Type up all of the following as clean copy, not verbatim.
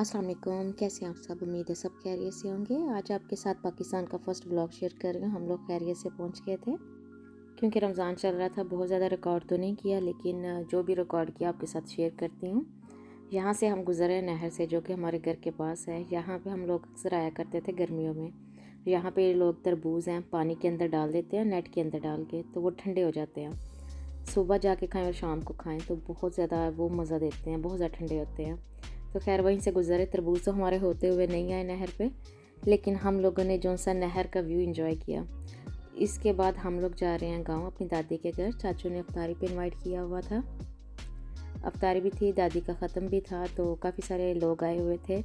अस्सलाम वालेकुम, कैसे हैं आप सब। उम्मीद है सब खैरियत से होंगे। आज आपके साथ पाकिस्तान का फ़र्स्ट व्लॉग शेयर कर रही हूँ। हम लोग खैरियत से पहुँच गए थे क्योंकि रमज़ान चल रहा था। बहुत ज़्यादा रिकॉर्ड तो नहीं किया, लेकिन जो भी रिकॉर्ड किया आपके साथ शेयर करती हूँ। यहाँ से हम गुज़रे नहर से, जो कि हमारे घर के पास है। यहाँ पे हम लोग अक्सर आया करते थे गर्मियों में। यहाँ पे लोग तरबूज हैं पानी के अंदर डाल देते हैं, नेट के अंदर डाल के, तो वो ठंडे हो जाते हैं। सुबह जाके खाएं और शाम को खाएं तो बहुत ज़्यादा वो मज़ा देते हैं, बहुत ज़्यादा ठंडे होते हैं। तो खैर वहीं से गुज़रे। तरबूज तो हमारे होते हुए नहीं आए नहर पे, लेकिन हम लोगों ने जो सा नहर का व्यू एंजॉय किया। इसके बाद हम लोग जा रहे हैं गांव अपनी दादी के घर। चाचू ने अफ्तारी पे इनवाइट किया हुआ था। अफ्तारी भी थी, दादी का ख़त्म भी था, तो काफ़ी सारे लोग आए हुए थे।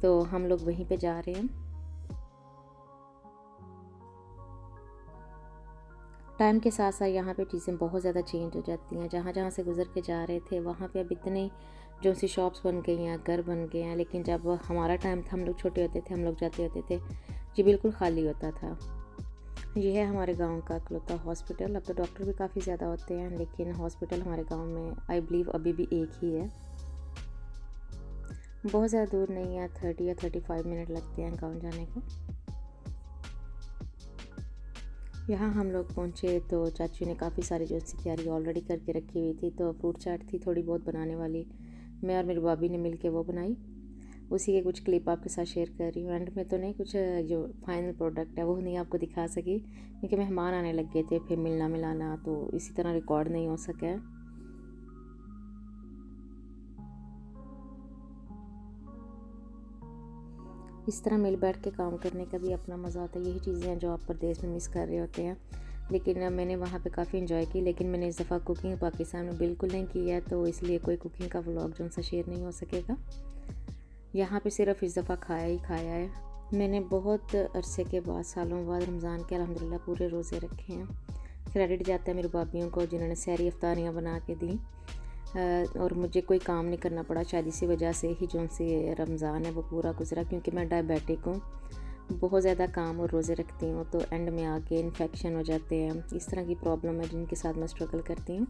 तो हम लोग वहीं पे जा रहे हैं। टाइम के साथ साथ यहाँ पे चीज़ें बहुत ज़्यादा चेंज हो जाती हैं। जहाँ जहाँ से गुज़र के जा रहे थे वहाँ पे अब इतने जो सी शॉप्स बन गई हैं, घर बन गए हैं। लेकिन जब हमारा टाइम था, हम लोग छोटे होते थे, हम लोग जाते होते थे, ये बिल्कुल खाली होता था। ये है हमारे गांव का इकलौता हॉस्पिटल। अब तो डॉक्टर भी काफ़ी ज़्यादा होते हैं, लेकिन हॉस्पिटल हमारे गांव में आई बिलीव अभी भी एक ही है। बहुत ज़्यादा दूर नहीं है, 30 या 35 मिनट लगते हैं गाँव जाने को। यहाँ हम लोग पहुँचे तो चाचू ने काफ़ी सारी जो सी तैयारी ऑलरेडी करके रखी हुई थी। तो फ्रूट चाट थी थोड़ी बहुत बनाने वाली, मैं और मेरी भाभी ने मिल के वो बनाई। उसी के कुछ क्लिप आपके साथ शेयर कर रही हूँ। एंड में तो नहीं, कुछ जो फाइनल प्रोडक्ट है वो नहीं आपको दिखा सकी क्योंकि मेहमान आने लग गए थे, फिर मिलना मिलाना, तो इसी तरह रिकॉर्ड नहीं हो सका है। इस तरह मिल बैठ के काम करने का भी अपना मज़ा आता है। यही चीज़ें हैं जो आप परदेश में मिस कर रहे होते हैं। लेकिन मैंने वहाँ पे काफ़ी इन्जॉय की, लेकिन मैंने इस दफ़ा कुकिंग पाकिस्तान में बिल्कुल नहीं की है, तो इसलिए कोई कुकिंग का व्लॉग जो सा शेयर नहीं हो सकेगा। यहाँ पे सिर्फ इस दफ़ा खाया ही खाया है। मैंने बहुत अरसे के बाद, सालों बाद रमज़ान के अल्हम्दुलिल्लाह पूरे रोज़े रखे हैं। क्रेडिट जाता है मेरी भाभियों को जिन्होंने सहरी इफ्तारियाँ बना के दी, और मुझे कोई काम नहीं करना पड़ा। शायद इसी वजह से ही जो से रमज़ान है वो पूरा गुजरा, क्योंकि मैं डायबिटिक हूँ, बहुत ज़्यादा काम और रोज़े रखती हूँ, तो एंड में आके इन्फेक्शन हो जाते हैं। इस तरह की प्रॉब्लम है जिनके साथ मैं स्ट्रगल करती हूँ।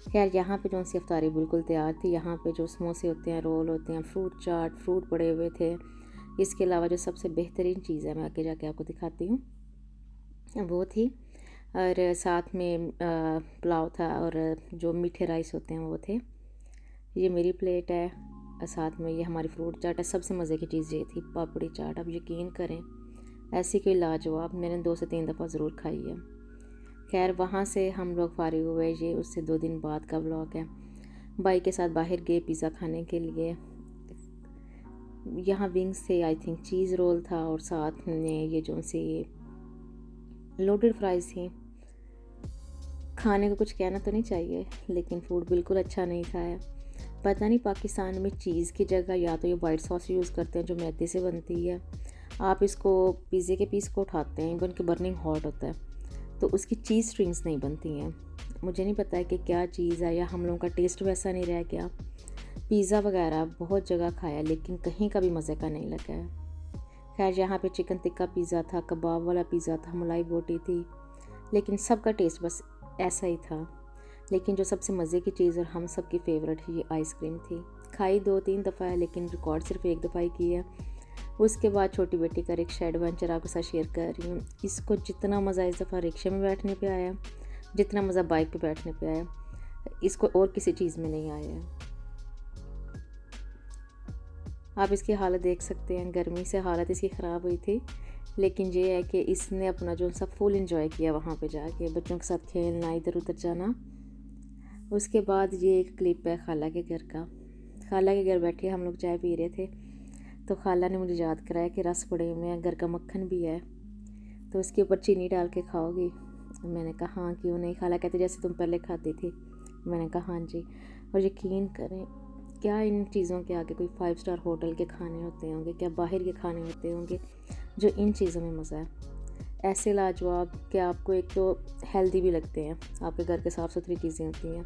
खैर यहाँ पे जो सी इफ्तारी बिल्कुल तैयार थी। यहाँ पे जो समोसे होते हैं, रोल होते हैं, फ्रूट चाट, फ्रूट पड़े हुए थे। इसके अलावा जो सबसे बेहतरीन चीज़ है, मैं आगे जाके आपको दिखाती हूँ, वो थी, और साथ में पुलाव था, और जो मीठे राइस होते हैं वो थे। ये मेरी प्लेट है, साथ में ये हमारी फ्रूट चाट है। सबसे मज़े की चीज़ ये थी पापड़ी चाट। अब यकीन करें, ऐसी कोई लाजवाब मैंने 2 से 3 दफ़ा ज़रूर खाई है। खैर वहाँ से हम लोग फारिग हुए। ये उससे 2 दिन बाद का व्लॉग है। भाई के साथ बाहर गए पिज़्ज़ा खाने के लिए। यहाँ विंग्स थे, आई थिंक चीज़ रोल था, और साथ में ये जो से लोडेड फ्राइज़ थी। खाने को कुछ कहना तो नहीं चाहिए, लेकिन फूड बिल्कुल अच्छा नहीं था। पता नहीं पाकिस्तान में चीज़ की जगह या तो ये वाइट सॉस यूज़ करते हैं जो मैदे से बनती है। आप इसको पिज़्ज़े के पीस को उठाते हैं, इवन कि बर्निंग हॉट होता है, तो उसकी चीज़ स्ट्रिंग्स नहीं बनती हैं। मुझे नहीं पता है कि क्या चीज़ है, या हम लोगों का टेस्ट वैसा नहीं रह गया। पिज़्ज़ा वगैरह बहुत जगह खाया, लेकिन कहीं का भी मज़े का नहीं लगा है। खैर यहाँ पे चिकन टिक्का पिज़्ज़ा था, कबाब वाला पिज़्ज़ा था, मलाई बोटी थी, लेकिन सबका टेस्ट बस ऐसा ही था। लेकिन जो सबसे मज़े की चीज़ और हम सब की फेवरेट ये आइसक्रीम थी। खाई 2-3 दफ़ा है, लेकिन रिकॉर्ड सिर्फ 1 दफ़ा ही की है। उसके बाद छोटी बेटी का रिक्शा एडवेंचर आपके साथ शेयर कर रही हूँ। इसको जितना मज़ा इस दफ़ा रिक्शे में बैठने पे आया, जितना मज़ा बाइक पे बैठने पे आया, इसको और किसी चीज़ में नहीं आया है। आप इसकी हालत देख सकते हैं, गर्मी से हालत इसकी ख़राब हुई थी, लेकिन ये है कि इसने अपना जो सा फुल एंजॉय किया वहाँ पे जाके, बच्चों के साथ खेलना, इधर उधर जाना। उसके बाद ये एक क्लिप है खाला के घर का। खाला के घर बैठे हम लोग चाय पी रहे थे, तो खाला ने मुझे याद कराया कि रस पड़े हुए हैं, घर का मक्खन भी है, तो उसके ऊपर चीनी डाल के खाओगी। मैंने कहा हाँ, क्यों नहीं। खाला कहते जैसे तुम पहले खाती थी। मैंने कहा हाँ जी। और यकीन करें, क्या इन चीज़ों के आगे कोई 5 स्टार होटल के खाने होते होंगे, क्या बाहर के खाने होते होंगे जो इन चीज़ों में मज़ा है। ऐसे लाजवाब कि आपको एक तो हेल्दी भी लगते हैं, आपके घर के साफ़ सुथरी चीज़ें होती हैं,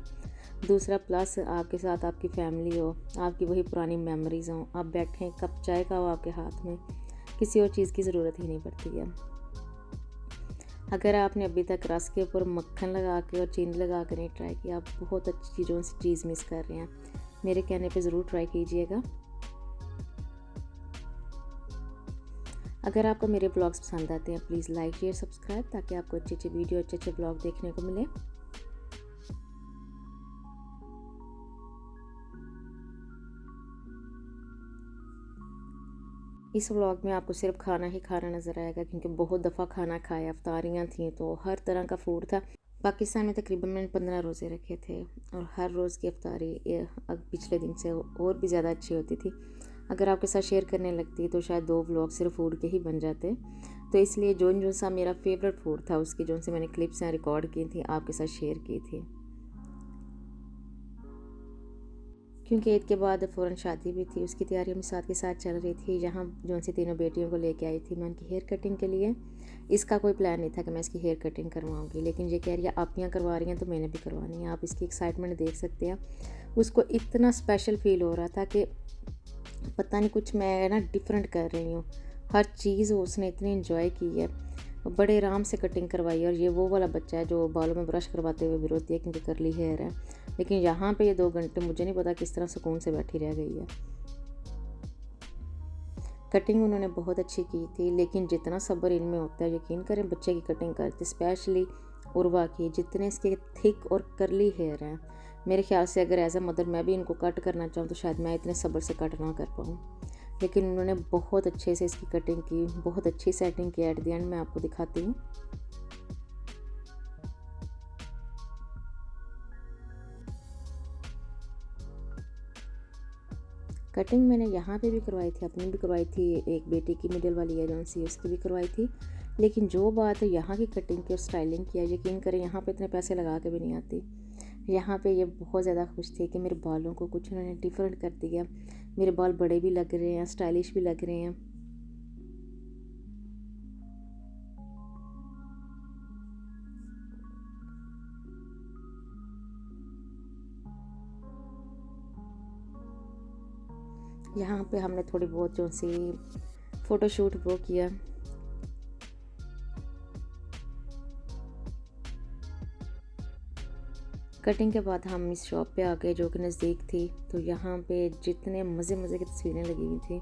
दूसरा प्लस आपके साथ आपकी फैमिली हो, आपकी वही पुरानी मेमोरीज़ हों, आप बैठें, कप चाय का हो आपके हाथ में, किसी और चीज़ की ज़रूरत ही नहीं पड़ती है। अगर आपने अभी तक रस के ऊपर मक्खन लगा के और चीनी लगा कर नहीं ट्राई किया, आप बहुत अच्छी चीज़ों से चीज़ मिस कर रहे हैं। मेरे कहने पे ज़रूर ट्राई कीजिएगा। अगर आपको मेरे ब्लॉग्स पसंद आते हैं प्लीज़ लाइक शेयर सब्सक्राइब, ताकि आपको अच्छे अच्छे वीडियो अच्छे अच्छे ब्लॉग देखने को मिले। इस व्लॉग में आपको सिर्फ खाना ही खाना नज़र आएगा, क्योंकि बहुत दफ़ा खाना खाया, अफ्तारियाँ थीं तो हर तरह का फूड था। पाकिस्तान में तकरीबन मैंने 15 रोज़े रखे थे और हर रोज़ की अफ्तारी पिछले दिन से और भी ज़्यादा अच्छी होती थी। अगर आपके साथ शेयर करने लगती तो शायद 2 व्लॉग सिर्फ फूड के ही बन जाते। तो इसलिए जो सा मेरा फेवरेट फूड था उसकी जो से मैंने क्लिप्स हैं रिकॉर्ड की थी, आपके साथ शेयर की थी। क्योंकि ईद के बाद फ़ौरन शादी भी थी, उसकी तैयारियां भी साथ के साथ चल रही थी। यहाँ जो सी तीनों बेटियों को लेके आई थी मैं उनकी हेयर कटिंग के लिए। इसका कोई प्लान नहीं था कि मैं इसकी हेयर कटिंग करवाऊंगी, लेकिन ये कह रही है आप यहाँ करवा रही हैं तो मैंने भी करवानी है। आप इसकी एक्साइटमेंट देख सकते हैं। उसको इतना स्पेशल फील हो रहा था कि पता नहीं कुछ मैं ना डिफरेंट कर रही हूँ। हर चीज़ उसने इतनी इन्जॉय की है, बड़े आराम से कटिंग करवाई। और ये वो वाला बच्चा है जो बालों में ब्रश करवाते हुए भी रोती है क्योंकि करली हेयर है, लेकिन यहाँ पे ये 2 घंटे मुझे नहीं पता किस तरह सुकून से बैठी रह गई है। कटिंग उन्होंने बहुत अच्छी की थी, लेकिन जितना सब्र इनमें होता है यकीन करें बच्चे की कटिंग करते, स्पेशली उर्वा की, जितने इसके थिक और करली हेयर हैं, मेरे ख्याल से अगर एज अ मदर मैं भी इनको कट करना चाहूँ तो शायद मैं इतने सब्र से कट ना कर पाऊँ। लेकिन उन्होंने बहुत अच्छे से इसकी कटिंग की, बहुत अच्छी सेटिंग की। एट द एंड मैं आपको दिखाती हूँ। कटिंग मैंने यहाँ पे भी करवाई थी, अपनी भी करवाई थी, एक बेटी की मिडिल वाली है जो सी उसकी भी करवाई थी। लेकिन जो बात है यहाँ की कटिंग की और स्टाइलिंग की है, यकीन करें यहाँ पे इतने पैसे लगा के भी नहीं आती। यहाँ पे ये बहुत ज़्यादा खुश थी कि मेरे बालों को कुछ उन्होंने डिफरेंट कर दिया। मेरे बाल बड़े भी लग रहे हैं, स्टाइलिश भी लग रहे हैं। यहाँ पे हमने थोड़ी बहुत जो सी फ़ोटोशूट वो किया। कटिंग के बाद हम इस शॉप पे आ गए जो कि नज़दीक थी। तो यहाँ पे जितने मज़े मज़े की तस्वीरें लगी हुई थी,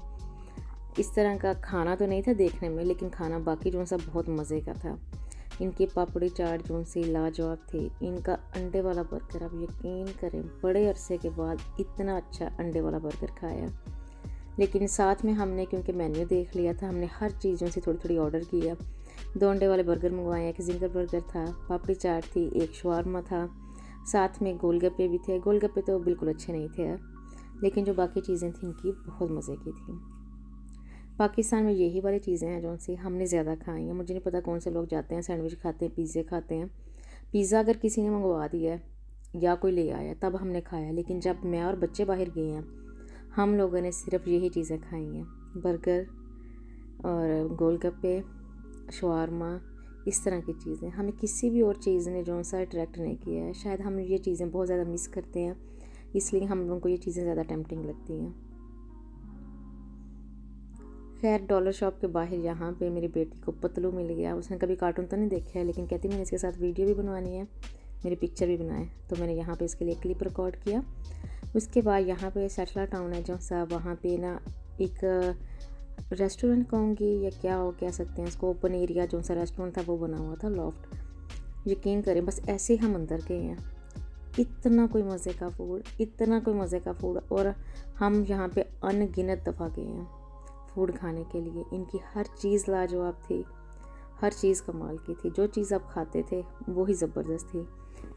इस तरह का खाना तो नहीं था देखने में, लेकिन खाना बाकी जो सा बहुत मज़े का था। इनकी पापड़ी चाट जो सी लाजवाब थी। इनका अंडे वाला बर्गर, आप यकीन करें बड़े अरसे के बाद इतना अच्छा अंडे वाला बर्गर खाया। लेकिन साथ में हमने क्योंकि मेन्यू देख लिया था, हमने हर चीज़ों से थोड़ी थोड़ी ऑर्डर किया। 2 अंडे वाले बर्गर मंगवाए, एक जिंगर बर्गर था, पापड़ी चाट थी, एक शवारमा था, साथ में गोलगप्पे भी थे। गोलगप्पे तो बिल्कुल अच्छे नहीं थे यार, लेकिन जो बाकी चीज़ें थी इनकी बहुत मज़े की थी। पाकिस्तान में यही वाली चीज़ें हैं जो सी हमने ज़्यादा खाई हैं। मुझे नहीं पता कौन से लोग जाते हैं सैंडविच खाते हैं, पिज़्ज़े खाते हैं। पिज़्ज़ा अगर किसी ने मंगवा दिया है या कोई ले आया तब हमने खाया, लेकिन जब मैं और बच्चे बाहर गए हैं हम लोगों ने सिर्फ यही चीज़ें खाई हैं, बर्गर और गोलगप्पे, शवारमा, इस तरह की चीज़ें। हमें किसी भी और चीज़ ने जो सा अट्रैक्ट नहीं किया है। शायद हम ये चीज़ें बहुत ज़्यादा मिस करते हैं, इसलिए हम लोगों को ये चीज़ें ज़्यादा टेम्पटिंग लगती हैं। खैर डॉलर शॉप के बाहर यहाँ पे मेरी बेटी को पतलू मिल गया। उसने कभी कार्टून तो नहीं देखा है, लेकिन कहती मैंने इसके साथ वीडियो भी बनवानी है, मेरी पिक्चर भी बनाए। तो मैंने यहाँ पे इसके लिए क्लिप रिकॉर्ड किया। उसके बाद यहाँ पे सेटला टाउन है जो सा, वहाँ पे ना एक रेस्टोरेंट कहूँगी या क्या हो कह सकते हैं इसको, ओपन एरिया जो सा रेस्टोरेंट था वो बना हुआ था, लॉफ्ट। यकीन करें बस ऐसे हम अंदर गए हैं, इतना कोई मज़े का फूड, इतना कोई मज़े का फूड। और हम यहाँ पे अनगिनत दफ़ा गए हैं फूड खाने के लिए। इनकी हर चीज़ लाजवाब थी, हर चीज़ कमाल की थी। जो चीज़ आप खाते थे वो ही ज़बरदस्त थी।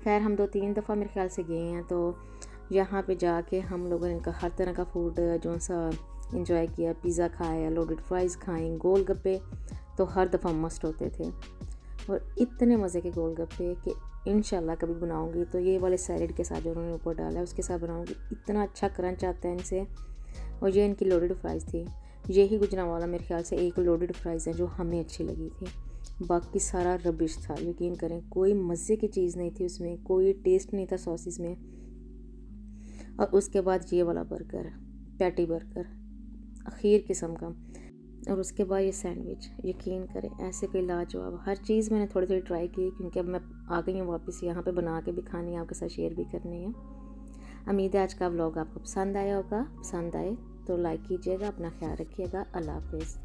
खैर हम 2-3 दफ़ा मेरे ख्याल से गए हैं, तो यहाँ पे जाके हम लोगों ने इनका हर तरह का फूड जो सा इंजॉय किया। पिज़्ज़ा खाया, लोडेड फ्राइज़ खाएँ, गोलगप्पे तो हर दफ़ा मस्ट होते थे। और इतने मज़े के गोलगप्पे कि इंशाल्लाह कभी बनाऊँगी तो ये वाले सैलेड के साथ जो उन्होंने ऊपर डाला है उसके साथ बनाऊँगी। इतना अच्छा क्रंच आता है इनसे। और ये इनकी लोडेड फ्राइज़ थी। यही गुजरांवाला मेरे ख्याल से एक लोडेड फ्राइज़ है जो हमें अच्छी लगी थी, बाकी सारा रबिश था। यकीन करें कोई मज़े की चीज़ नहीं थी उसमें, कोई टेस्ट नहीं था सॉसेस में। और उसके बाद ये वाला बर्गर, पैटी बर्गर आखिर किस्म का। और उसके बाद ये सैंडविच, यकीन करें ऐसे कोई लाजवाब। हर चीज़ मैंने थोड़ी थोड़ी ट्राई की, क्योंकि अब मैं आ गई हूँ वापस यहाँ पे बना के भी खानी है, आपके साथ शेयर भी करनी है। उम्मीद है आज का व्लॉग आपको पसंद आया होगा। पसंद आए तो लाइक कीजिएगा, अपना ख्याल रखिएगा। अल्लाह हाफिज़।